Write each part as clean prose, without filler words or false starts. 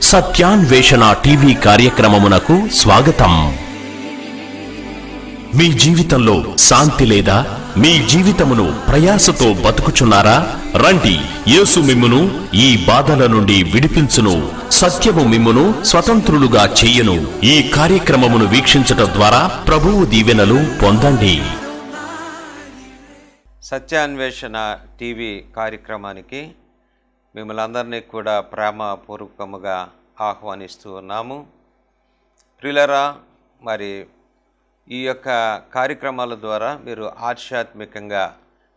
సత్యాన్వేషణ టీవీ కార్యక్రమమునకు స్వాగతం. మీ జీవితంలో శాంతి లేదా? మీ జీవితమును ప్రయాసతో బతుకుచున్నారా? రండి, యేసు మిమ్మును ఈ బాధల నుండి విడిపించును, సత్యము మిమ్మును స్వతంత్రులుగా చెయ్యును. ఈ కార్యక్రమమును వీక్షించటం ద్వారా ప్రభువు దీవెనలు పొందండి. సత్యాన్వేషణ టీవీ కార్యక్రమానికి మిమ్మల్ని అందరినీ కూడా ప్రేమపూర్వకముగా ఆహ్వానిస్తూ ఉన్నాము. ప్రియులారా, మరి ఈ యొక్క కార్యక్రమాల ద్వారా మీరు ఆధ్యాత్మికంగా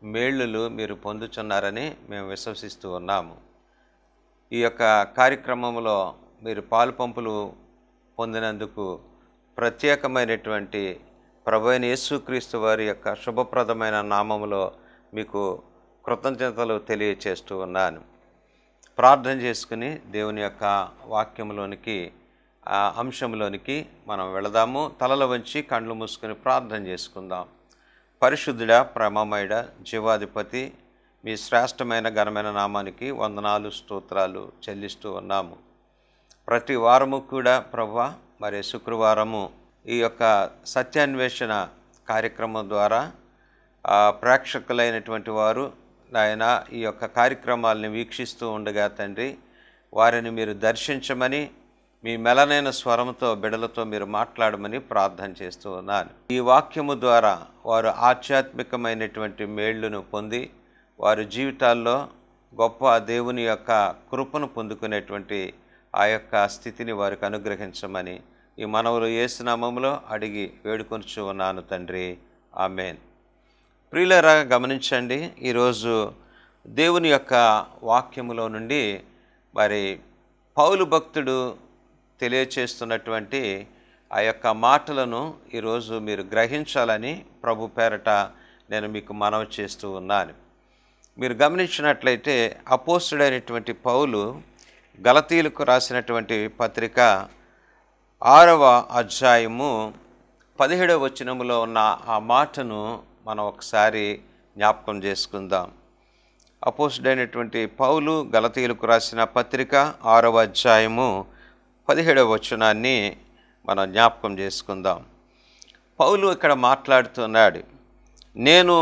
మేళ్ళులు మీరు పొందుచున్నారని మేము విశ్వసిస్తూ ఉన్నాము. ఈ యొక్క కార్యక్రమంలో మీరు పాలుపంపులు పొందినందుకు ప్రత్యేకమైనటువంటి ప్రభువైన యేసుక్రీస్తు వారి యొక్క శుభప్రదమైన నామములో మీకు కృతజ్ఞతలు తెలియచేస్తూ ఉన్నాను. ప్రార్థన చేసుకుని దేవుని యొక్క వాక్యంలోనికి, ఆ అంశంలోనికి మనం వెళదాము. తలలు వంచి కళ్ళు మూసుకొని ప్రార్థన చేసుకుందాం. పరిశుద్ధుడా, ప్రేమమయుడ, జీవాధిపతి, మీ శ్రేష్టమైన ఘనమైన నామానికి వందనాలు, స్తోత్రాలు చెల్లిస్తూ ఉన్నాము. ప్రతి వారము కూడా ప్రభువా, మరి శుక్రవారము ఈ యొక్క సత్యాన్వేషణ కార్యక్రమం ద్వారా ప్రేక్షకులైనటువంటి వారు నాయన ఈ యొక్క కార్యక్రమాలని వీక్షిస్తూ ఉండగా తండ్రి, వారిని మీరు దర్శించమని, మీ మెలనైన స్వరంతో బిడలతో మీరు మాట్లాడమని ప్రార్థన చేస్తూ ఉన్నాను. ఈ వాక్యము ద్వారా వారు ఆధ్యాత్మికమైనటువంటి మేళ్లను పొంది వారి జీవితాల్లో గొప్ప దేవుని యొక్క కృపను పొందుకునేటువంటి ఆ యొక్క స్థితిని వారికి అనుగ్రహించమని ఈ మనవులు యేసు నామములో అడిగి వేడుకొనుచు ఉన్నాను తండ్రి, ఆమేన్. ప్రియులారా, గమనించండి, ఈరోజు దేవుని యొక్క వాక్యములో నుండి మరి పౌలు భక్తుడు తెలియచేస్తున్నటువంటి ఆ యొక్క మాటలను ఈరోజు మీరు గ్రహించాలని ప్రభు పేరట నేను మీకు మనవి చేస్తూ ఉన్నాను. మీరు గమనించినట్లయితే అపోస్తుడైనటువంటి పౌలు గలతీయులకు రాసినటువంటి పత్రిక 6వ అధ్యాయము 17వ వచనములో ఉన్న ఆ మాటను మనం ఒకసారి జ్ఞాపకం చేసుకుందాం. అపోస్తుడైనటువంటి పౌలు గలతీయులకు రాసిన పత్రిక 6వ అధ్యాయము 17వ వచనాన్ని మనం జ్ఞాపకం చేసుకుందాం. పౌలు ఇక్కడ మాట్లాడుతున్నాడు, నేను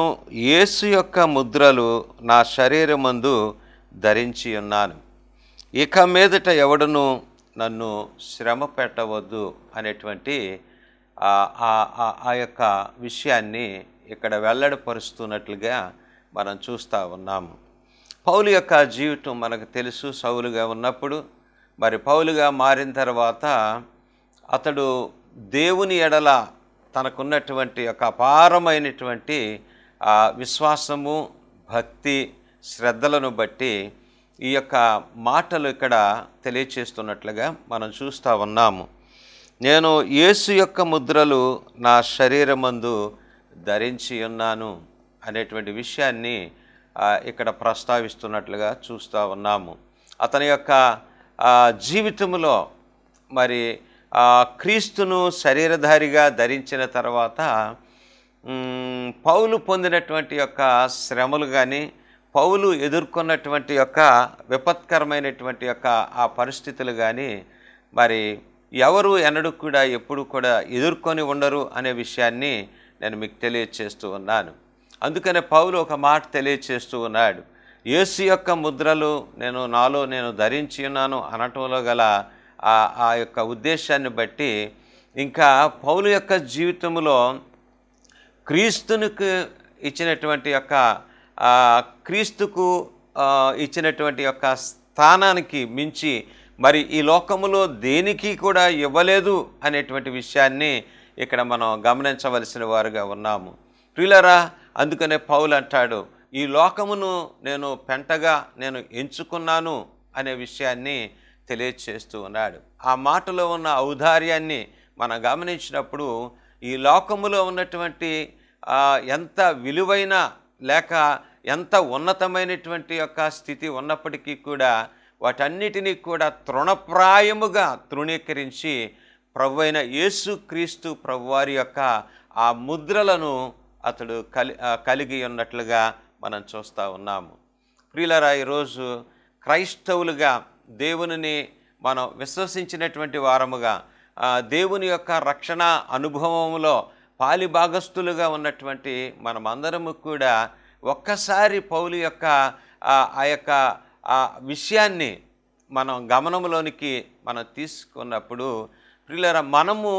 యేసు యొక్క ముద్రలు నా శరీరమందు ధరించి ఉన్నాను, ఇక మీదట ఎవడును నన్ను శ్రమ పెట్టవద్దు అనేటువంటి ఆ యొక్క విషయాన్ని ఇక్కడ వెల్లడిపరుస్తున్నట్లుగా మనం చూస్తూ ఉన్నాము. పౌలు యొక్క జీవితం మనకు తెలుసు. సౌలుగా ఉన్నప్పుడు, మరి పౌలుగా మారిన తర్వాత అతడు దేవుని ఎడల తనకున్నటువంటి ఒక అపారమైనటువంటి విశ్వాసము, భక్తి, శ్రద్ధలను బట్టి ఈ యొక్క మాటలు ఇక్కడ తెలియచేస్తున్నట్లుగా మనం చూస్తూ ఉన్నాము. నేను యేసు యొక్క ముద్రలు నా శరీరమందు ధరించి ఉన్నాను అనేటువంటి విషయాన్ని ఇక్కడ ప్రస్తావిస్తున్నట్లుగా చూస్తూ ఉన్నాము. అతని యొక్క జీవితంలో మరి క్రీస్తును శరీరధారిగా ధరించిన తర్వాత పౌలు పొందినటువంటి యొక్క శ్రమలు కానీ, పౌలు ఎదుర్కొన్నటువంటి యొక్క విపత్కరమైనటువంటి యొక్క ఆ పరిస్థితులు కానీ మరి ఎవరు ఎన్నడూ కూడా ఎప్పుడు కూడా ఎదుర్కొని ఉండరు అనే విషయాన్ని నేను మీకు తెలియచేస్తూ ఉన్నాను. అందుకనే పౌలు ఒక మాట తెలియచేస్తూ ఉన్నాడు, యేసు యొక్క ముద్రలు నాలో నేను ధరించి ఉన్నాను అనటంలో గల ఆ యొక్క ఉద్దేశాన్ని బట్టి ఇంకా పౌలు యొక్క జీవితంలో క్రీస్తునికి ఇచ్చినటువంటి యొక్క క్రీస్తుకు ఇచ్చినటువంటి యొక్క స్థానానికి మించి మరి ఈ లోకములో దేనికి కూడా ఇవ్వలేదు అనేటువంటి విషయాన్ని ఇక్కడ మనం గమనించవలసిన వారుగా ఉన్నాము. ప్రియులారా, అందుకనే పౌలు అంటాడు, ఈ లోకమును నేను పెంటగా నేను ఎంచుకున్నాను అనే విషయాన్ని తెలియచేస్తూ ఉన్నాడు. ఆ మాటలో ఉన్న ఔదార్యాన్ని మనం గమనించినప్పుడు ఈ లోకములో ఉన్నటువంటి ఎంత విలువైన లేక ఎంత ఉన్నతమైనటువంటి యొక్క స్థితి ఉన్నప్పటికీ కూడా వాటన్నిటినీ కూడా తృణప్రాయముగా తృణీకరించి ప్రభువైన యేసుక్రీస్తు ప్రభువారి యొక్క ఆ ముద్రలను అతడు కలిగి ఉన్నట్లుగా మనం చూస్తూ ఉన్నాము. ప్రియులారా, ఈరోజు క్రైస్తవులుగా దేవునిని మనం విశ్వసించినటువంటి వారముగా దేవుని యొక్క రక్షణ అనుభవంలో పాలిభాగస్తులుగా ఉన్నటువంటి మనమందరము కూడా ఒక్కసారి పౌలు యొక్క ఆ యొక్క విషయాన్ని మనం గమనంలోనికి మనం తీసుకున్నప్పుడు ప్రియులారా, మనము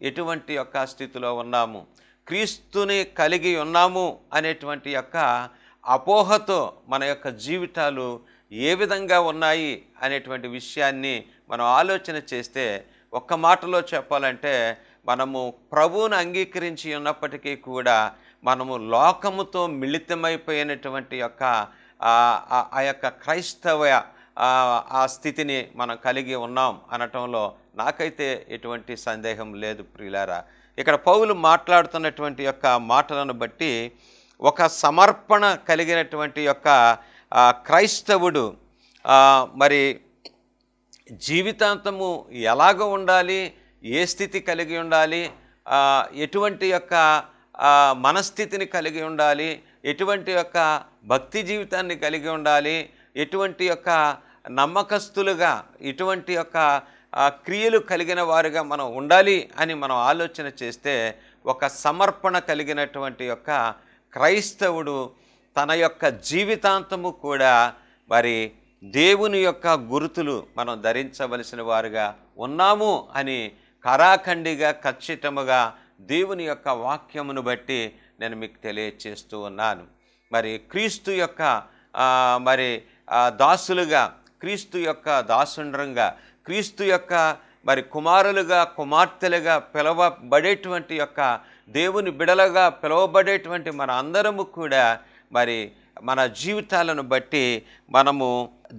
ఎటువంటి యొక్క స్థితిలో ఉన్నాము, క్రీస్తుని కలిగి ఉన్నాము అనేటువంటి యొక్క అపోహతో మన యొక్క జీవితాలు ఏ విధంగా ఉన్నాయి అనేటువంటి విషయాన్ని మనం ఆలోచన చేస్తే, ఒక్క మాటలో చెప్పాలంటే మనము ప్రభువును అంగీకరించి ఉన్నప్పటికీ కూడా మనము లోకముతో మిళితమైపోయినటువంటి యొక్క ఆ యొక్క క్రైస్తవ ఆ స్థితిని మనం కలిగి ఉన్నాం అనటంలో నాకైతే ఎటువంటి సందేహం లేదు ప్రియులారా. ఇక్కడ పౌలు మాట్లాడుతున్నటువంటి యొక్క మాటలను బట్టి ఒక సమర్పణ కలిగినటువంటి యొక్క క్రైస్తవుడు మరి జీవితాంతము ఎలాగ ఉండాలి, ఏ స్థితి కలిగి ఉండాలి, ఎటువంటి యొక్క మనస్థితిని కలిగి ఉండాలి, ఎటువంటి యొక్క భక్తి జీవితాన్ని కలిగి ఉండాలి, ఎటువంటి యొక్క నమ్మకస్తులుగా, ఎటువంటి యొక్క క్రియలు కలిగిన వారుగా మనం ఉండాలి అని మనం ఆలోచన చేస్తే, ఒక సమర్పణ కలిగినటువంటి యొక్క క్రైస్తవుడు తన యొక్క జీవితాంతము కూడా మరి దేవుని యొక్క గుర్తులు మనం ధరించవలసిన వారుగా ఉన్నాము అని కరాఖండిగా ఖచ్చితముగా దేవుని యొక్క వాక్యమును బట్టి నేను మీకు తెలియచేస్తూ ఉన్నాను. మరి క్రీస్తు యొక్క మరి దాసులుగా, క్రీస్తు యొక్క దాసుండ్రంగా, క్రీస్తు యొక్క మరి కుమారులుగా, కుమార్తెలుగా పిలవబడేటువంటి యొక్క దేవుని బిడలుగా పిలువబడేటువంటి మన అందరము కూడా మరి మన జీవితాలను బట్టి మనము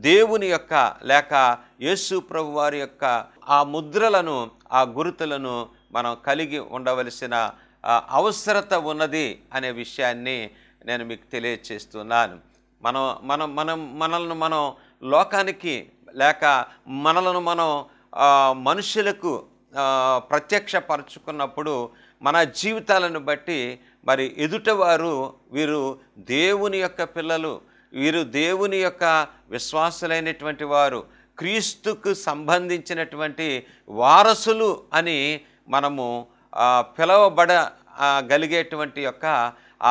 దేవుని యొక్క లేక యేసు ప్రభు వారి యొక్క ఆ ముద్రలను, ఆ గుర్తులను మనం కలిగి ఉండవలసిన అవసరత ఉన్నది అనే విషయాన్ని నేను మీకు తెలియచేస్తున్నాను. మనల్ని మనం లోకానికి లేక మనలను మనం మనుషులకు ప్రత్యక్షపరచుకున్నప్పుడు మన జీవితాలను బట్టి మరి ఎదుటవారు వీరు దేవుని యొక్క పిల్లలు, వీరు దేవుని యొక్క విశ్వాసులైనటువంటి వారు, క్రీస్తుకు సంబంధించినటువంటి వారసులు అని మనము పిలవబడగలిగేటువంటి యొక్క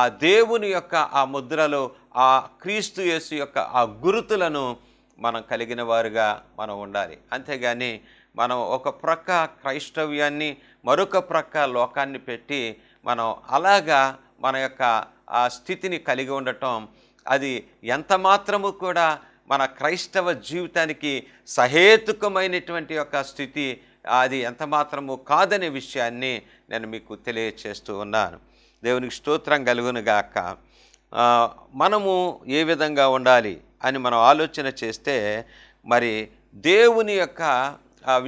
ఆ దేవుని యొక్క ఆ ముద్రలు, ఆ క్రీస్తు యేసు యొక్క ఆ గుర్తులను మనం కలిగిన వారుగా మనం ఉండాలి. అంతేగాని మనం ఒక ప్రక్క క్రైస్తవ్యాన్ని, మరొక ప్రక్క లోకాన్ని పెట్టి మనం అలాగా మన యొక్క ఆ స్థితిని కలిగి ఉండటం, అది ఎంత మాత్రము కూడా మన క్రైస్తవ జీవితానికి సహేతుకమైనటువంటి యొక్క స్థితి అది ఎంత మాత్రము కాదనే విషయాన్ని నేను మీకు తెలియచేస్తూ ఉన్నాను. దేవునికి స్తోత్రం కలుగునుగాక. మనము ఏ విధంగా ఉండాలి అని మనం ఆలోచన చేస్తే, మరి దేవుని యొక్క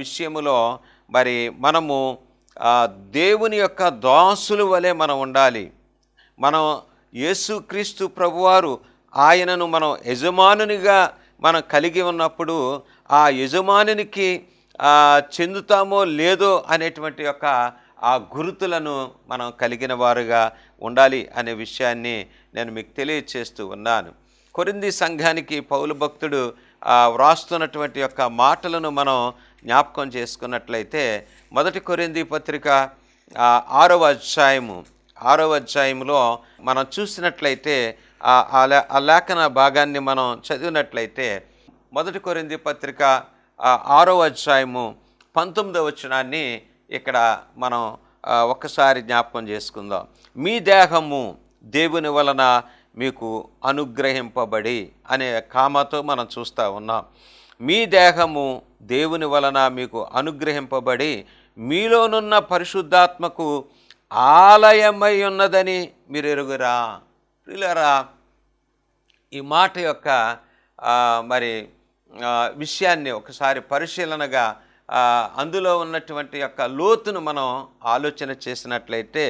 విషయములో మరి మనము దేవుని యొక్క దాసుల వలె మనం ఉండాలి. మనం యేసుక్రీస్తు ప్రభువారు ఆయనను మనం యజమానునిగా మనం కలిగి ఉన్నప్పుడు ఆ యజమానునికి చెందుతామో లేదో అనేటువంటి యొక్క ఆ గుర్తులను మనం కలిగిన వారుగా ఉండాలి అనే విషయాన్ని నేను మీకు తెలియచేస్తూ ఉన్నాను. కొరింథీ సంఘానికి పౌలు భక్తుడు వ్రాస్తున్నటువంటి యొక్క మాటలను మనం జ్ఞాపకం చేసుకున్నట్లయితే, 1 కొరింథీ పత్రిక 6వ అధ్యాయంలో మనం చూసినట్లయితే ఆ లేఖన భాగాన్ని మనం చదివినట్లయితే 1 కొరింథీ పత్రిక 6వ అధ్యాయము 19వ వచనాన్ని ఇక్కడ మనం ఒక్కసారి జ్ఞాపకం చేసుకుందాం. మీ దేహము దేవుని వలన మీకు అనుగ్రహింపబడి అనే కామతో మనం చూస్తూ ఉన్నాం. మీ దేహము దేవుని వలన మీకు అనుగ్రహింపబడి మీలోనున్న పరిశుద్ధాత్మకు ఆలయమై ఉన్నదని మీరు ఎరుగురా. ప్రియులారా, ఈ మాట యొక్క మరి విషయాన్ని ఒకసారి పరిశీలనగా అందులో ఉన్నటువంటి యొక్క లోతును మనం ఆలోచన చేసినట్లయితే,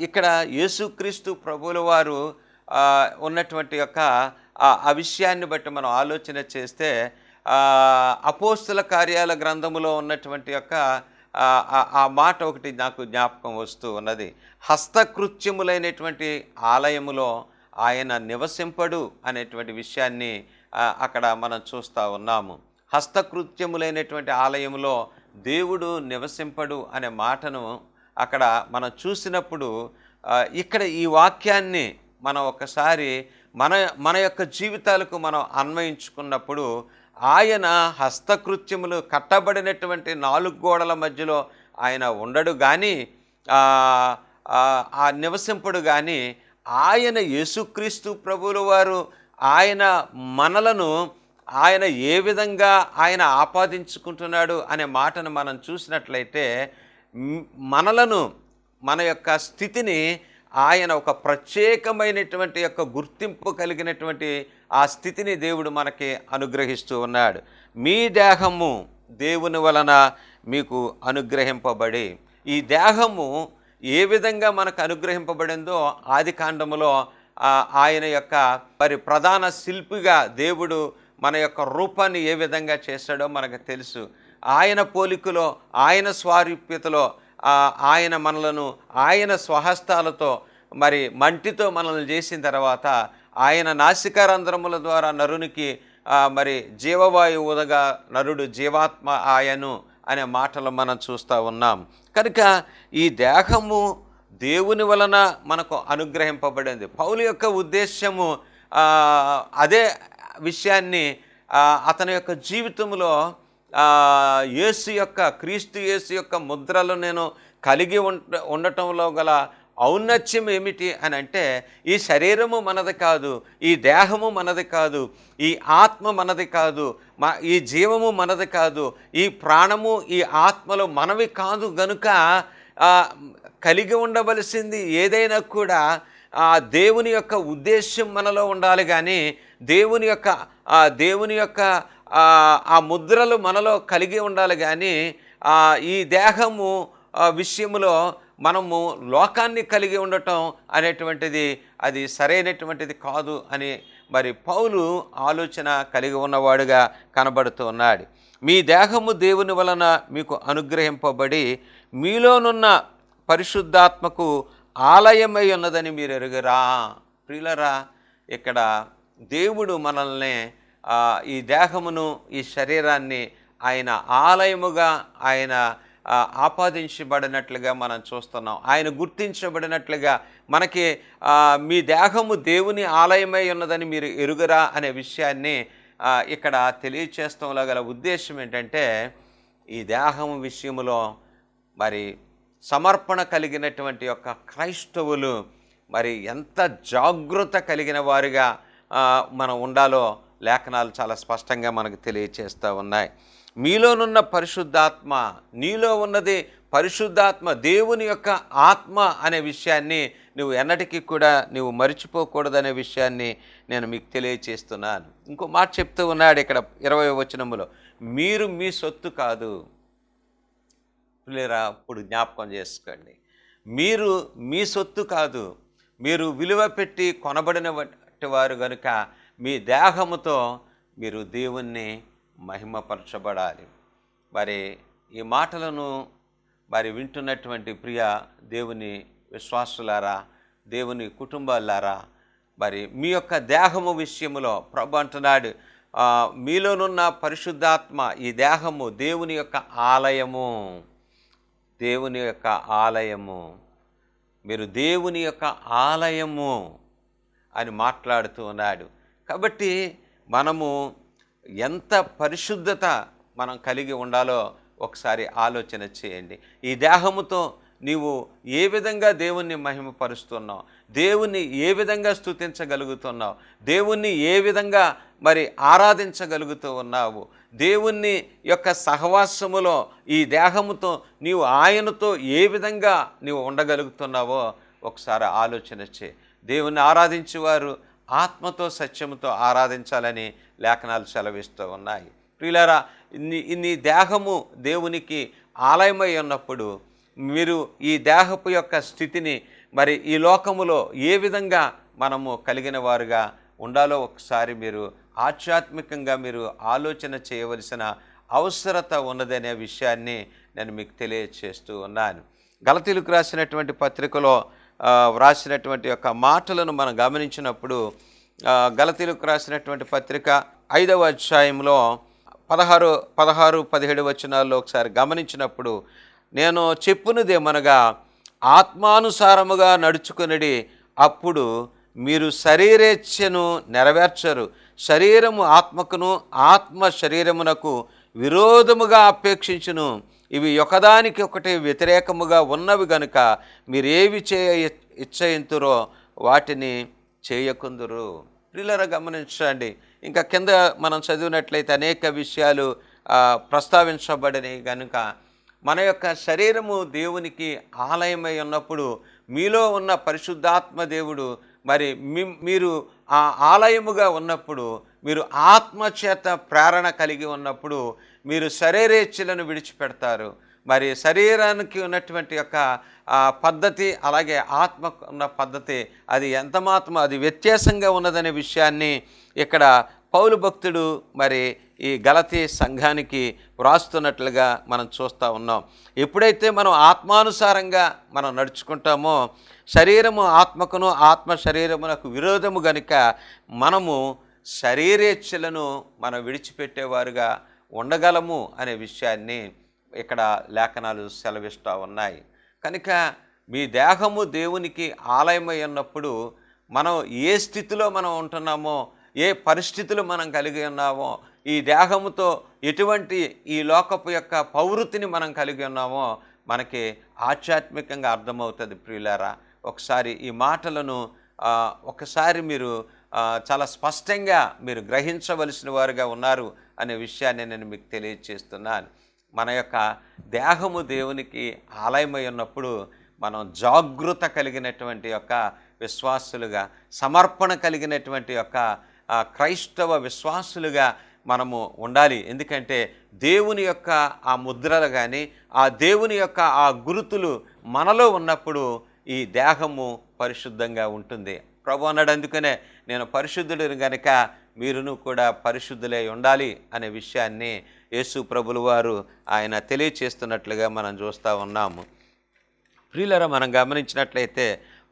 ఇక్కడ యేసుక్రీస్తు ప్రభువుల వారు ఉన్నటువంటి యొక్క ఆ విషయాన్ని బట్టి మనం ఆలోచన చేస్తే, అపోస్తల కార్యాల గ్రంథములో ఉన్నటువంటి యొక్క ఆ మాట ఒకటి నాకు జ్ఞాపకం వస్తూ ఉన్నది. హస్తకృత్యములైనటువంటి ఆలయములో ఆయన నివసింపడు అనేటువంటి విషయాన్ని అక్కడ మనం చూస్తూ ఉన్నాము. హస్తకృత్యములైనటువంటి ఆలయంలో దేవుడు నివసింపడు అనే మాటను అక్కడ మనం చూసినప్పుడు ఇక్కడ ఈ వాక్యాన్ని మనం ఒకసారి మన మన యొక్క జీవితాలకు మనం అన్వయించుకున్నప్పుడు ఆయన హస్తకృత్యములు కట్టబడినటువంటి 4 గోడల మధ్యలో ఆయన ఉండడు కానీ ఆ నివసింపుడు కానీ ఆయన యేసుక్రీస్తు ప్రభువుల వారు ఆయన మనలను ఆయన ఏ విధంగా ఆయన ఆపాదించుకుంటున్నాడు అనే మాటను మనం చూసినట్లయితే మనలను మన యొక్క స్థితిని ఆయన ఒక ప్రత్యేకమైనటువంటి యొక్క గుర్తింపు కలిగినటువంటి ఆ స్థితిని దేవుడు మనకి అనుగ్రహిస్తూ ఉన్నాడు. మీ దేహము దేవుని వలన మీకు అనుగ్రహింపబడి, ఈ దేహము ఏ విధంగా మనకు అనుగ్రహింపబడిందో ఆదికాండములో ఆయన యొక్క మరి ప్రధాన శిల్పిగా దేవుడు మన యొక్క రూపాన్ని ఏ విధంగా చేశాడో మనకు తెలుసు. ఆయన పోలికలో, ఆయన స్వారూప్యతలో ఆయన మనలను ఆయన స్వహస్తాలతో మరి మంటితో మనల్ని చేసిన తర్వాత ఆయన నాసికారంధ్రముల ద్వారా నరునికి మరి జీవవాయువు ఉదగా నరుడు జీవాత్మ ఆయను అనే మాటలు మనం చూస్తూ ఉన్నాం. కనుక ఈ దేహము దేవుని వలన మనకు అనుగ్రహింపబడింది. పౌలు యొక్క ఉద్దేశ్యము అదే విషయాన్ని అతని యొక్క జీవితంలో క్రీస్తు యేసు యొక్క ముద్రలు నేను కలిగి ఉండటంలో గల ఔన్నత్యం ఏమిటి అని అంటే, ఈ శరీరము మనది కాదు, ఈ దేహము మనది కాదు, ఈ ఆత్మ మనది కాదు, ఈ జీవము మనది కాదు, ఈ ప్రాణము ఈ ఆత్మలు మనవి కాదు. గనుక కలిగి ఉండవలసింది ఏదైనా కూడా దేవుని యొక్క ఉద్దేశ్యం మనలో ఉండాలి. కానీ దేవుని యొక్క ఆ ముద్రలు మనలో కలిగి ఉండాలి. కానీ ఈ దేహము విషయంలో మనము లోకాన్ని కలిగి ఉండటం అనేటువంటిది అది సరైనటువంటిది కాదు అని మరి పౌలు ఆలోచన కలిగి ఉన్నవాడుగా కనబడుతూ ఉన్నాడు. మీ దేహము దేవుని వలన మీకు అనుగ్రహింపబడి మీలోనున్న పరిశుద్ధాత్మకు ఆలయమై ఉన్నదని మీరు ఎరుగరా. ప్రియులరా, ఇక్కడ దేవుడు మనల్ని ఈ దేహమును ఈ శరీరాన్ని ఆయన ఆలయముగా ఆయన ఆపాదించబడినట్లుగా మనం చూస్తున్నాం. ఆయన గుర్తించబడినట్లుగా మనకి మీ దేహము దేవుని ఆలయమై ఉన్నదని మీరు ఎరుగరా అనే విషయాన్ని ఇక్కడ తెలియచేస్తాం గల ఉద్దేశం ఏంటంటే, ఈ దేహము విషయంలో మరి సమర్పణ కలిగినటువంటి యొక్క క్రైస్తవులు మరి ఎంత జాగృత కలిగిన వారుగా మనం ఉండాలో లేఖనాలు చాలా స్పష్టంగా మనకు తెలియచేస్తూ ఉన్నాయి. మీలోనున్న పరిశుద్ధాత్మ, నీలో ఉన్నది పరిశుద్ధాత్మ, దేవుని యొక్క ఆత్మ అనే విషయాన్ని నువ్వు ఎన్నటికీ కూడా నువ్వు మర్చిపోకూడదనే విషయాన్ని నేను మీకు తెలియచేస్తున్నాను. ఇంకో మాట చెప్తూ ఉన్నాడు ఇక్కడ 20వ వచనములో, మీరు మీ సొత్తు కాదు. పిల్లరా, ఇప్పుడు జ్ఞాపకం చేసుకోండి, మీరు మీ సొత్తు కాదు, మీరు విలువ పెట్టి కొనబడిన వారు కనుక మీ దేహముతో మీరు దేవుణ్ణి మహిమపరచబడాలి. మరి ఈ మాటలను మరి వింటున్నటువంటి ప్రియ దేవుని విశ్వాసులారా, దేవుని కుటుంబాలారా, మరి మీ యొక్క దేహము విషయములో ప్రభు అంటున్నాడు, మీలోనున్న పరిశుద్ధాత్మ, ఈ దేహము దేవుని యొక్క ఆలయము, దేవుని యొక్క ఆలయము, మీరు దేవుని యొక్క ఆలయము అని మాట్లాడుతూ ఉన్నాడు. కాబట్టి మనము ఎంత పరిశుద్ధత మనం కలిగి ఉండాలో ఒకసారి ఆలోచన చేయండి. ఈ దేహముతో నీవు ఏ విధంగా దేవుణ్ణి మహిమపరుస్తున్నావు, దేవుణ్ణి ఏ విధంగా స్తుతించగలుగుతున్నావు, దేవుణ్ణి ఏ విధంగా మరి ఆరాధించగలుగుతూ ఉన్నావు, దేవుణ్ణి యొక్క సహవాసములో ఈ దేహముతో నీవు ఆయనతో ఏ విధంగా నీవు ఉండగలుగుతున్నావో ఒకసారి ఆలోచన చేయి. దేవుణ్ణి ఆరాధించేవారు ఆత్మతో సత్యముతో ఆరాధించాలని లేఖనాలు సెలవిస్తూ ఉన్నాయి. ప్రియులారా, నీ దేహము దేవునికి ఆలయమై ఉన్నప్పుడు మీరు ఈ దేహపు యొక్క స్థితిని మరి ఈ లోకములో ఏ విధంగా మనము కలిగిన వారుగా ఉండాలో ఒకసారి మీరు ఆధ్యాత్మికంగా మీరు ఆలోచన చేయవలసిన అవసరత ఉన్నదనే విషయాన్ని నేను మీకు తెలియచేస్తూ ఉన్నాను. గలతీయులకు రాసినటువంటి పత్రికలో వ్రాసినటువంటి యొక్క మాటలను మనం గమనించినప్పుడు, గలతీయులకు రాసినటువంటి పత్రిక 5వ అధ్యాయంలో 16-17 వచనాల్లో ఒకసారి గమనించినప్పుడు, నేను చెప్పునదేమనగా ఆత్మానుసారముగా నడుచుకొనిడి, అప్పుడు మీరు శరీరేచ్ఛను నెరవేర్చరు. శరీరము ఆత్మకును, ఆత్మ శరీరమునకు విరోధముగా అపేక్షించును. ఇవి ఒకదానికి ఒకటి వ్యతిరేకముగా ఉన్నవి గనుక మీరేవి ఇచ్చయింతురో వాటిని చేయకుందురు. ప్రియులారా గమనించండి. ఇంకా కింద మనం చదివినట్లయితే అనేక విషయాలు ప్రస్తావించబడినవి గనుక మన యొక్క శరీరము దేవునికి ఆలయమై ఉన్నప్పుడు మీలో ఉన్న పరిశుద్ధాత్మ దేవుడు మరి మీరు ఆ ఆలయముగా ఉన్నప్పుడు, మీరు ఆత్మచేత ప్రేరణ కలిగి ఉన్నప్పుడు మీరు శరీరేచ్ఛలను విడిచిపెడతారు. మరి శరీరానికి ఉన్నటువంటి యొక్క పద్ధతి, అలాగే ఆత్మకు ఉన్న పద్ధతి అది ఎంతమాత్రం అది వ్యత్యాసంగా ఉన్నదనే విషయాన్ని ఇక్కడ పౌలు భక్తుడు మరి ఈ గలతీ సంఘానికి వ్రాస్తున్నట్లుగా మనం చూస్తూ ఉన్నాం. ఎప్పుడైతే మనం ఆత్మానుసారంగా మనం నడుచుకుంటామో, శరీరము ఆత్మకును, ఆత్మ శరీరమునకు విరోధము గనుక మనము శరీరేచ్ఛలను మనం విడిచిపెట్టేవారుగా ఉండగలము అనే విషయాన్ని ఇక్కడ లేఖనాలు సెలవిస్తూ ఉన్నాయి. కనుక మీ దేహము దేవునికి ఆలయమై ఉన్నప్పుడు మనం ఏ స్థితిలో మనం ఉంటున్నామో, ఏ పరిస్థితులు మనం కలిగి ఉన్నామో, ఈ దేహముతో ఎటువంటి ఈ లోకపు యొక్క పౌరుతిని మనం కలిగి ఉన్నామో మనకి ఆధ్యాత్మికంగా అర్థమవుతుంది. ప్రియులారా, ఒకసారి ఈ మాటలను ఒకసారి మీరు చాలా స్పష్టంగా మీరు గ్రహించవలసిన వారుగా ఉన్నారు అనే విషయాన్ని నేను మీకు తెలియజేస్తున్నాను. మన యొక్క దేహము దేవునికి ఆలయమై ఉన్నప్పుడు మనం జాగృత కలిగినటువంటి యొక్క విశ్వాసులుగా, సమర్పణ కలిగినటువంటి యొక్క క్రైస్తవ విశ్వాసులుగా మనము ఉండాలి. ఎందుకంటే దేవుని యొక్క ఆ ముద్రలు కానీ, ఆ దేవుని యొక్క ఆ గురుతులు మనలో ఉన్నప్పుడు ఈ దేహము పరిశుద్ధంగా ఉంటుంది. ప్రభు అన్నాడు, అందుకనే నేను పరిశుద్ధుడిని గనుక మీరును కూడా పరిశుద్ధులై ఉండాలి అనే విషయాన్ని యేసు ప్రభులు వారు ఆయన తెలియచేస్తున్నట్లుగా మనం చూస్తూ ఉన్నాము. ప్రియులారా, మనం గమనించినట్లయితే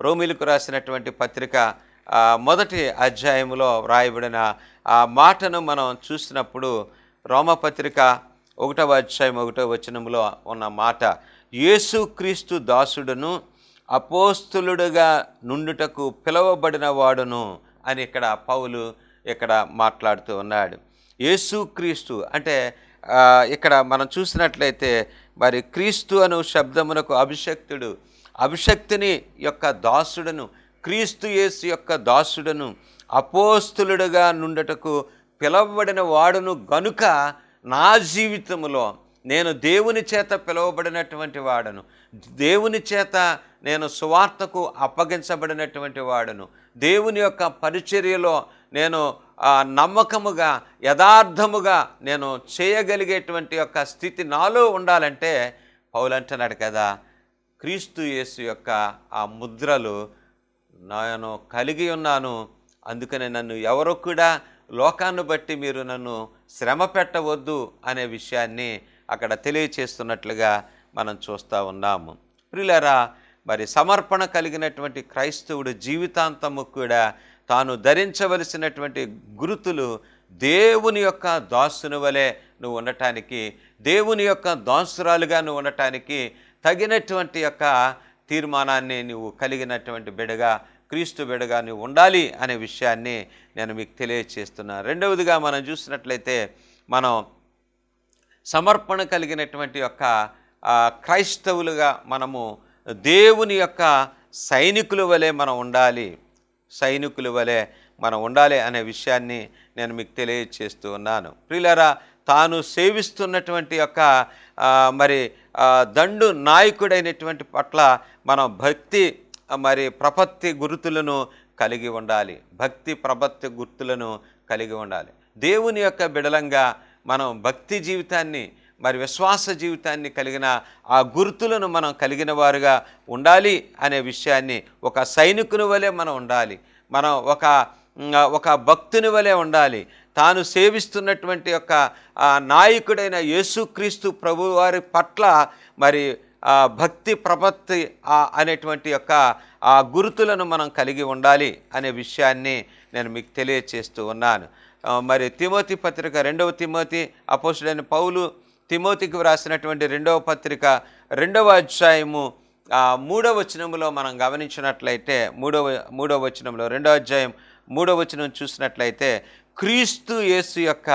రోమీలకు రాసినటువంటి పత్రిక మొదటి అధ్యాయంలో వ్రాయబడిన ఆ మాటను మనం చూసినప్పుడు, రోమపత్రిక 1వ అధ్యాయం 1వ వచనంలో ఉన్న మాట, యేసుక్రీస్తు దాసుడును అపోస్తులుడుగా నుండుటకు పిలువబడిన వాడును అని ఇక్కడ పౌలు ఇక్కడ మాట్లాడుతూ ఉన్నాడు. యేసుక్రీస్తు అంటే ఇక్కడ మనం చూసినట్లయితే మరి క్రీస్తు అను శబ్దమునకు అభిషక్తుడు, అభిషక్తుని యొక్క దాసుడును, క్రీస్తు యేసు యొక్క దాసుడును, అపోస్తులుడుగా నుండుటకు పిలువబడిన వాడును గనుక నా జీవితంలో నేను దేవుని చేత పిలువబడినటువంటి వాడను, దేవుని చేత నేను సువార్తకు అప్పగించబడినటువంటి వాడను, దేవుని యొక్క పరిచర్యలో నేను నమ్మకముగా యథార్థముగా నేను చేయగలిగేటువంటి యొక్క స్థితి నాలో ఉండాలంటే పౌలు అంటున్నాడు కదా, క్రీస్తు యేసు యొక్క ఆ ముద్రలు నేను కలిగి ఉన్నాను, అందుకనే నన్ను ఎవరో కూడా లోకాన్ని బట్టి మీరు నన్ను శ్రమ పెట్టవద్దు అనే విషయాన్ని అక్కడ తెలియచేస్తున్నట్లుగా మనం చూస్తూ ఉన్నాము. ప్రియులారా, మరి సమర్పణ కలిగినటువంటి క్రైస్తవుడు జీవితాంతము కూడా తాను ధరించవలసినటువంటి గురుతులు దేవుని యొక్క దాసుని వలె నువ్వు ఉండటానికి, దేవుని యొక్క దాసురాలుగా నువ్వు ఉండటానికి తగినటువంటి యొక్క తీర్మానాన్ని నువ్వు కలిగినటువంటి బిడగా, క్రీస్తు బిడగా నువ్వు ఉండాలి అనే విషయాన్ని నేను మీకు తెలియచేస్తున్నాను. రెండవదిగా మనం చూసినట్లయితే మనం సమర్పణ కలిగినటువంటి యొక్క క్రైస్తవులుగా మనము దేవుని యొక్క సైనికుల వలె మనం ఉండాలి, సైనికుల వలె మనం ఉండాలి అనే విషయాన్ని నేను మీకు తెలియచేస్తూ ఉన్నాను. ప్రియులారా, తాను సేవిస్తున్నటువంటి యొక్క మరి దండు నాయకుడైనటువంటి పట్ల మనం భక్తి మరి ప్రపత్తి గుర్తులను కలిగి ఉండాలి, భక్తి ప్రపత్తి గుర్తులను కలిగి ఉండాలి. దేవుని యొక్క బిడలంగా మనం భక్తి జీవితాన్ని మరి విశ్వాస జీవితాన్ని కలిగిన ఆ గుర్తులను మనం కలిగిన వారుగా ఉండాలి అనే విషయాన్ని, ఒక సైనికుని వలె మనం ఉండాలి, మనం ఒక భక్తుని వలె ఉండాలి. తాను సేవిస్తున్నటువంటి యొక్క నాయకుడైన యేసుక్రీస్తు ప్రభు వారి పట్ల మరి భక్తి ప్రపత్తి అనేటువంటి యొక్క ఆ గుర్తులను మనం కలిగి ఉండాలి అనే విషయాన్ని నేను మీకు తెలియచేస్తూ ఉన్నాను. మరి తిమోతి పత్రిక 2వ తిమోతి అపోస్తుడైన పౌలు తిమోతికి వ్రాసినటువంటి 2వ పత్రిక 2వ అధ్యాయము 3వ వచనములో మనం గమనించినట్లయితే మూడవ వచనంలో 2వ అధ్యాయం 3వ వచనం చూసినట్లయితే క్రీస్తు యేసు యొక్క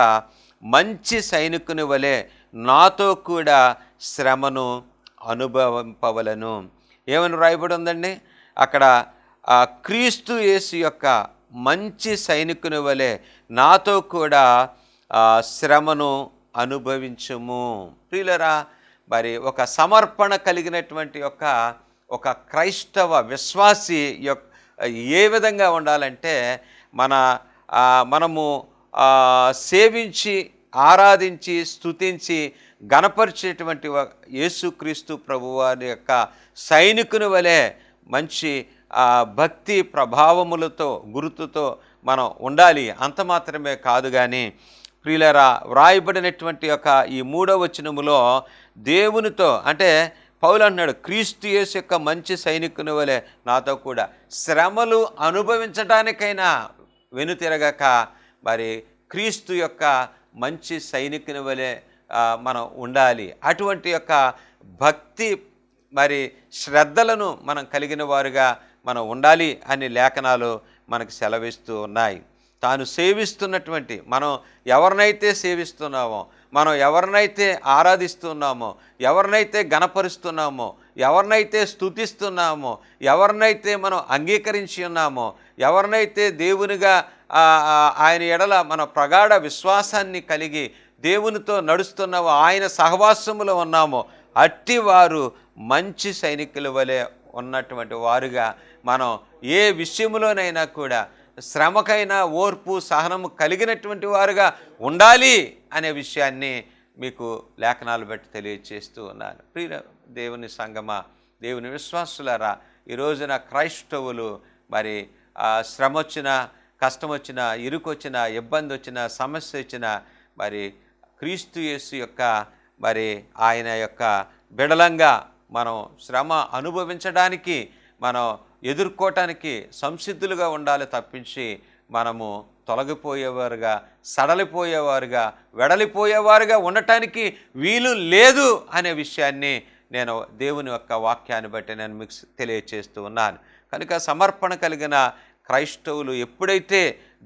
మంచి సైనికుని వలె నాతో కూడా శ్రమను అనుభవింపవలను. ఏమని రాయబడి ఉందండి అక్కడ? క్రీస్తు యేసు యొక్క మంచి సైనికుని వలె నాతో కూడా శ్రమను అనుభవించుము. ప్రియులరా, మరి ఒక సమర్పణ కలిగినటువంటి ఒక క్రైస్తవ విశ్వాసి ఏ విధంగా ఉండాలంటే మనము సేవించి ఆరాధించి స్తుతించి గణపరిచేటువంటి యేసుక్రీస్తు ప్రభువారి యొక్క సైనికుని వలె మంచి భక్తి ప్రభావములతో గుర్తుతో మనం ఉండాలి. అంత మాత్రమే కాదు కానీ ప్రియులరా, వ్రాయబడినటువంటి ఈ 3వ వచనములో దేవునితో అంటే పౌలు అన్నాడు, క్రీస్తు యేసు యొక్క మంచి సైనికుని వలె నాతో కూడా శ్రమలు అనుభవించడానికైనా వెనుతిరగక మరి క్రీస్తు యొక్క మంచి సైనికుని వలె మనం ఉండాలి. అటువంటి భక్తి మరి శ్రద్ధలను మనం కలిగిన వారుగా మనం ఉండాలి అని లేఖనాలు మనకు సెలవిస్తూ ఉన్నాయి. తాను సేవిస్తున్నటువంటి మనం ఎవరినైతే సేవిస్తున్నామో, మనం ఎవరినైతే ఆరాధిస్తున్నామో, ఎవరినైతే గణపరుస్తున్నామో, ఎవరినైతే స్తుతిస్తున్నామో, ఎవరినైతే మనం అంగీకరించి ఉన్నామో, ఎవరినైతే దేవునిగా ఆయన ఎడల మన ప్రగాఢ విశ్వాసాన్ని కలిగి దేవునితో నడుస్తున్నామో, ఆయన సహవాసములో ఉన్నామో, అట్టి వారు మంచి సైనికుల వలె ఉన్నటువంటి వారుగా మనం ఏ విషయంలోనైనా కూడా శ్రమకైనా ఓర్పు సహనము కలిగినటువంటి వారుగా ఉండాలి అనే విషయాన్ని మీకు లేఖనాలు బట్టి తెలియజేస్తూ ఉన్నాను. ప్రియ దేవుని సంగమా, దేవుని విశ్వాసులారా, ఈ రోజున క్రైస్తవులు మరి శ్రమ వచ్చినా, కష్టం వచ్చినా, ఇరుకొచ్చినా, ఇబ్బంది వచ్చినా, సమస్య వచ్చినా మరి క్రీస్తు యేసు యొక్క మరి ఆయన యొక్క బిడలంగా మనం శ్రమ అనుభవించడానికి, మనం ఎదుర్కోవటానికి సంసిద్ధులుగా ఉండాలి తప్పించి మనము తొలగిపోయేవారుగా, సడలిపోయేవారుగా, వెడలిపోయేవారుగా ఉండటానికి వీలు లేదు అనే విషయాన్ని నేను దేవుని యొక్క వాక్యాన్ని బట్టి నేను మీకు తెలియచేస్తూ ఉన్నాను. కనుక సమర్పణ కలిగిన క్రైస్తవులు ఎప్పుడైతే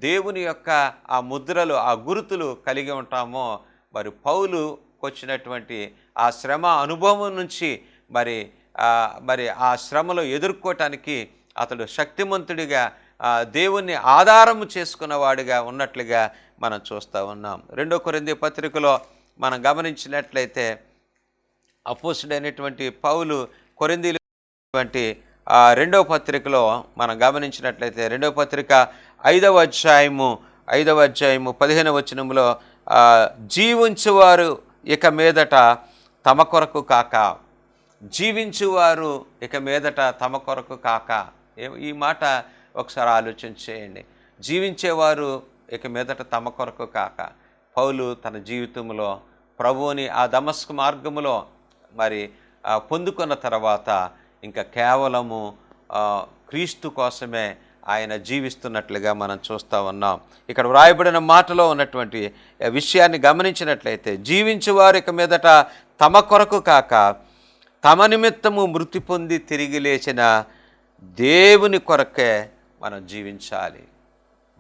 దేవుని యొక్క ఆ ముద్రలు, ఆ గుర్తులు కలిగి ఉంటామో, మరి పౌలు వచ్చినటువంటి ఆ శ్రమ అనుభవం నుంచి మరి ఆ శ్రమలో ఎదుర్కోవటానికి అతడు శక్తిమంతుడిగా దేవుణ్ణి ఆధారము చేసుకున్నవాడిగా ఉన్నట్లుగా మనం చూస్తూ ఉన్నాం. 2 కొరింథీ పత్రికలో మనం గమనించినట్లయితే అపోస్తుడైనటువంటి పౌలు కొరింథీటువంటి 2వ పత్రికలో మనం గమనించినట్లయితే 2వ పత్రిక 5వ అధ్యాయము 15వ వచనంలో జీవించువారు ఇక మీదట తమ కొరకు కాక, జీవించువారు ఇక మీదట తమ కొరకు కాక. ఈ మాట ఒకసారి ఆలోచన చేయండి. జీవించేవారు ఇక మీదట తమ కొరకు కాక. పౌలు తన జీవితంలో ప్రభువుని ఆ దమస్కు మార్గములో మరి పొందుకున్న తర్వాత ఇంకా కేవలము క్రీస్తు కోసమే ఆయన జీవిస్తున్నట్లుగా మనం చూస్తూ ఉన్నాం. ఇక్కడ వ్రాయబడిన మాటలో ఉన్నటువంటి విషయాన్ని గమనించినట్లయితే, జీవించేవారు ఇక మీదట తమ కొరకు కాక తమ నిమిత్తము మృతి పొంది తిరిగి లేచిన దేవుని కొరకే మనం జీవించాలి.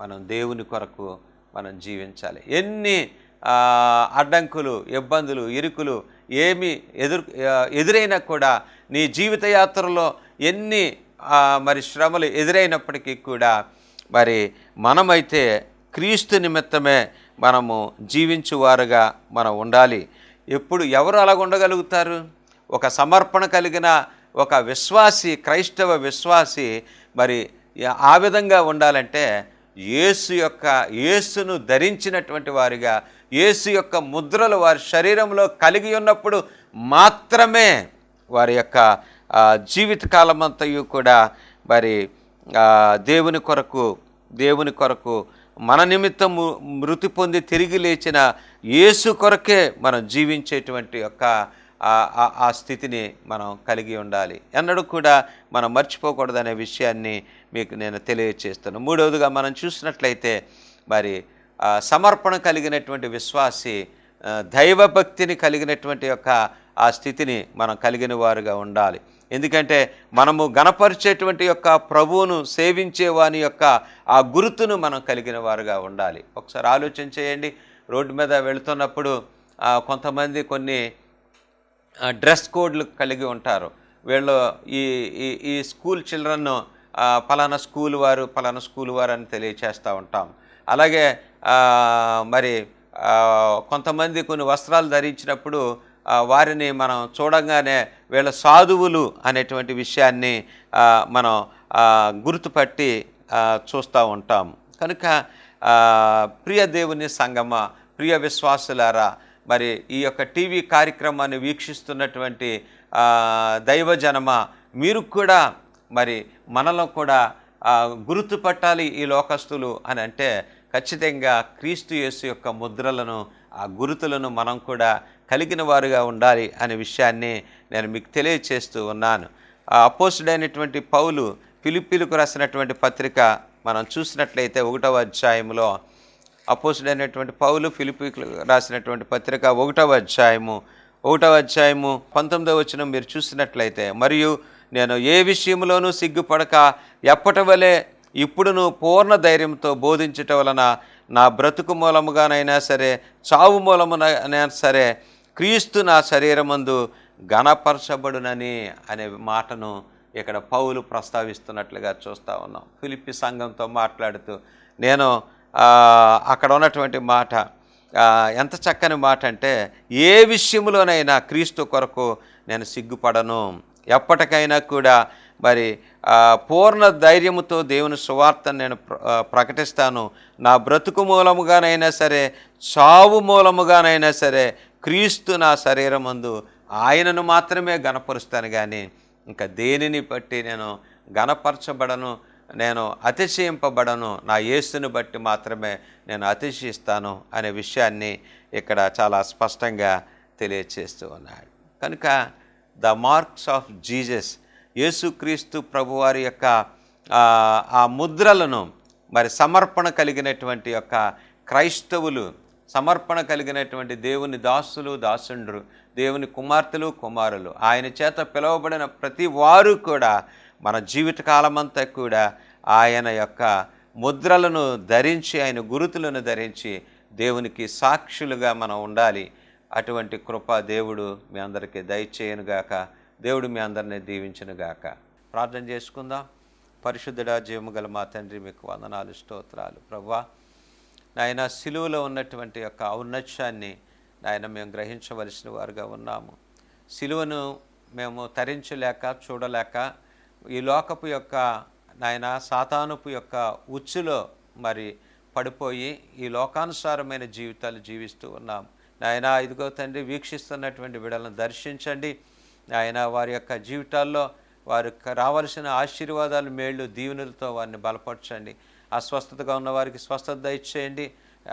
మనం దేవుని కొరకు మనం జీవించాలి. ఎన్ని అడ్డంకులు, ఇబ్బందులు, ఇరుకులు ఏమి ఎదురైనా కూడా, నీ జీవిత యాత్రలో ఎన్ని మరి శ్రమలు ఎదురైనప్పటికీ కూడా మరి మనమైతే క్రీస్తు నిమిత్తమే మనము జీవించువారుగా మనం ఉండాలి. ఎవరు అలాగ ఉండగలుగుతారు? ఒక సమర్పణ కలిగిన ఒక విశ్వాసి, క్రైస్తవ విశ్వాసి మరి ఆ విధంగా ఉండాలంటే యేసును ధరించినటువంటి వారిగా, యేసు యొక్క ముద్రలు వారి శరీరంలో కలిగి ఉన్నప్పుడు మాత్రమే వారి యొక్క జీవితకాలం అంతయు కూడా మరి దేవుని కొరకు మన నిమిత్తం మృతి పొంది తిరిగి లేచిన యేసు కొరకే మనం జీవించేటువంటి ఆ స్థితిని మనం కలిగి ఉండాలి. ఎన్నడూ కూడా మనం మర్చిపోకూడదనే విషయాన్ని మీకు నేను తెలియచేస్తాను. 3వదిగా మనం చూసినట్లయితే మరి సమర్పణ కలిగినటువంటి విశ్వాసి, దైవభక్తిని కలిగినటువంటి యొక్క ఆ స్థితిని మనం కలిగిన వారుగా ఉండాలి. ఎందుకంటే మనము గణపరిచేటువంటి యొక్క ప్రభువును సేవించే వాని యొక్క ఆ గుర్తును మనం కలిగిన వారుగా ఉండాలి. ఒకసారి ఆలోచన చేయండి. రోడ్డు మీద వెళుతున్నప్పుడు కొంతమంది కొన్ని డ్రెస్ కోడ్లు కలిగి ఉంటారు. వీళ్ళు ఈ స్కూల్ చిల్డ్రన్ పలానా స్కూల్ వారు అని తెలియచేస్తూ ఉంటాం. అలాగే మరి కొంతమంది కొన్ని వస్త్రాలు ధరించినప్పుడు వారిని మనం చూడంగానే వీళ్ళ సాధువులు అనేటువంటి విషయాన్ని మనం గుర్తుపట్టి చూస్తూ ఉంటాం. కనుక ప్రియ దేవుని సంగమ, ప్రియ విశ్వాసులారా, మరి ఈ యొక్క టీవీ కార్యక్రమాన్ని వీక్షిస్తున్నటువంటి దైవజనమ, మీరు కూడా మరి మనలో కూడా గుర్తుపట్టాలి ఈ లోకస్తులు అని అంటే ఖచ్చితంగా క్రీస్తు యేసు యొక్క ముద్రలను, ఆ గుర్తులను మనం కూడా కలిగిన వారుగా ఉండాలి అనే విషయాన్ని నేను మీకు తెలియచేస్తూ ఉన్నాను. అపోస్తుడైనటువంటి పౌలు ఫిలిప్పీలకు రాసినటువంటి పత్రిక మనం చూసినట్లయితే 1వ అధ్యాయంలో, అపోస్తుడైనటువంటి పౌలు ఫిలిప్పీలకు రాసినటువంటి పత్రిక 1వ అధ్యాయము 19వ వచనం మీరు చూసినట్లయితే, మరియు నేను ఏ విషయంలోనూ సిగ్గుపడక ఎప్పటి వలె ఇప్పుడును పూర్ణ ధైర్యంతో బోధించటం వలన నా బ్రతుకు మూలముగానైనా సరే, చావు మూలమునైనా సరే, క్రీస్తు నా శరీరమందు ఘనపరచబడునని అనే మాటను ఇక్కడ పౌలు ప్రస్తావిస్తున్నట్లుగా చూస్తూ ఉన్నాం. ఫిలిప్పీ సంఘంతో మాట్లాడుతూ నేను అక్కడ ఉన్నటువంటి మాట ఎంత చక్కని మాట అంటే, ఏ విషయంలోనైనా క్రీస్తు కొరకు నేను సిగ్గుపడను, ఎప్పటికైనా కూడా మరి పూర్ణ ధైర్యముతో దేవుని సువార్తను నేను ప్రకటిస్తాను. నా బ్రతుకు మూలముగానైనా సరే, చావు మూలముగానైనా సరే, క్రీస్తు నా శరీరమందు ఆయనను మాత్రమే గణపరుస్తాను, కానీ ఇంకా దేనిని బట్టి నేను గణపరచబడను, నేను అతిశయింపబడను, నా యేసుని బట్టి మాత్రమే నేను అతిశయిస్తాను అనే విషయాన్ని ఇక్కడ చాలా స్పష్టంగా తెలియచేస్తూ ఉన్నాడు. కనుక ద మార్క్స్ ఆఫ్ జీసస్, యేసుక్రీస్తు ప్రభువారి యొక్క ఆ ముద్రలను మరి సమర్పణ కలిగినటువంటి యొక్క క్రైస్తవులు, సమర్పణ కలిగినటువంటి దేవుని దాసులు, దాసుండ్రు, దేవుని కుమార్తెలు, కుమారులు, ఆయన చేత పిలువబడిన ప్రతి వారు కూడా మన జీవితకాలమంతా కూడా ఆయన యొక్క ముద్రలను ధరించి, ఆయన గురుతులను ధరించి దేవునికి సాక్షులుగా మనం ఉండాలి. అటువంటి కృప దేవుడు మీ అందరికీ దయచేయనుగాక. దేవుడు మీ అందరినీ దీవించునుగాక. ప్రార్థన చేసుకుందాం. పరిశుద్ధుడా, జీవము గల మా తండ్రి, మీకు వందనాలు, స్తోత్రాలు. ప్రభువా, నాయన సిలువలో ఉన్నటువంటి యొక్క ఔన్నత్యాన్ని నాయన మేము గ్రహించవలసిన వారుగా ఉన్నాము. సిలువను మేము తరించలేక, చూడలేక ఈ లోకపు యొక్క నాయన సాతానుపు యొక్క ఉచ్చులో మరి పడిపోయి ఈ లోకానుసారమైన జీవితాలు జీవిస్తూ ఉన్నాం. నాయన ఇదిగో తండ్రి, వీక్షిస్తున్నటువంటి బిడ్డలను దర్శించండి. ఆయన వారి యొక్క జీవితాల్లో వారికి రావాల్సిన ఆశీర్వాదాలు, మేళ్ళు, దీవెనలతో వారిని బలపరచండి. అస్వస్థతగా ఉన్న వారికి స్వస్థత దయచేయండి.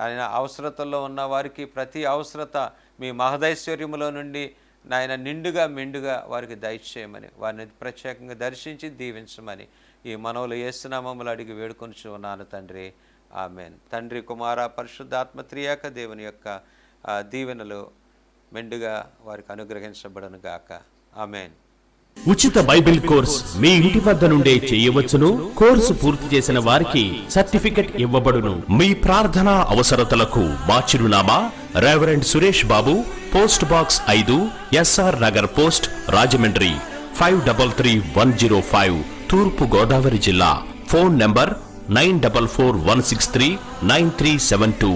ఆయన అవసరతల్లో ఉన్న వారికి ప్రతి అవసరత మీ మహదైశ్వర్యములో నుండి నాయన నిండుగా మెండుగా వారికి దయచేయమని, వారిని ప్రత్యేకంగా దర్శించి దీవించమని ఈ మనవులు యేసునామములు అడిగి వేడుకొనుచు ఉన్నాను తండ్రి. ఆమెన్. తండ్రి, కుమార, పరిశుద్ధాత్మ త్రియేక దేవుని యొక్క దీవెనలు మెండుగా వారికి అనుగ్రహించబడను గాక. ఆమెన్. ఉచిత బైబిల్ కోర్స్ మీ ఇంటి వద్ద నుండే చేయవచ్చును. కోర్సు పూర్తి చేసిన వారికి సర్టిఫికెట్ ఇవ్వబడును. మీ ప్రార్థనా అవసరతలకు మా చిరునామా reverend Suresh Babu, post box 5, SR Nagar post, Rajahmundry 533105, తూర్పు గోదావరి జిల్లా. Phone number 9441639372.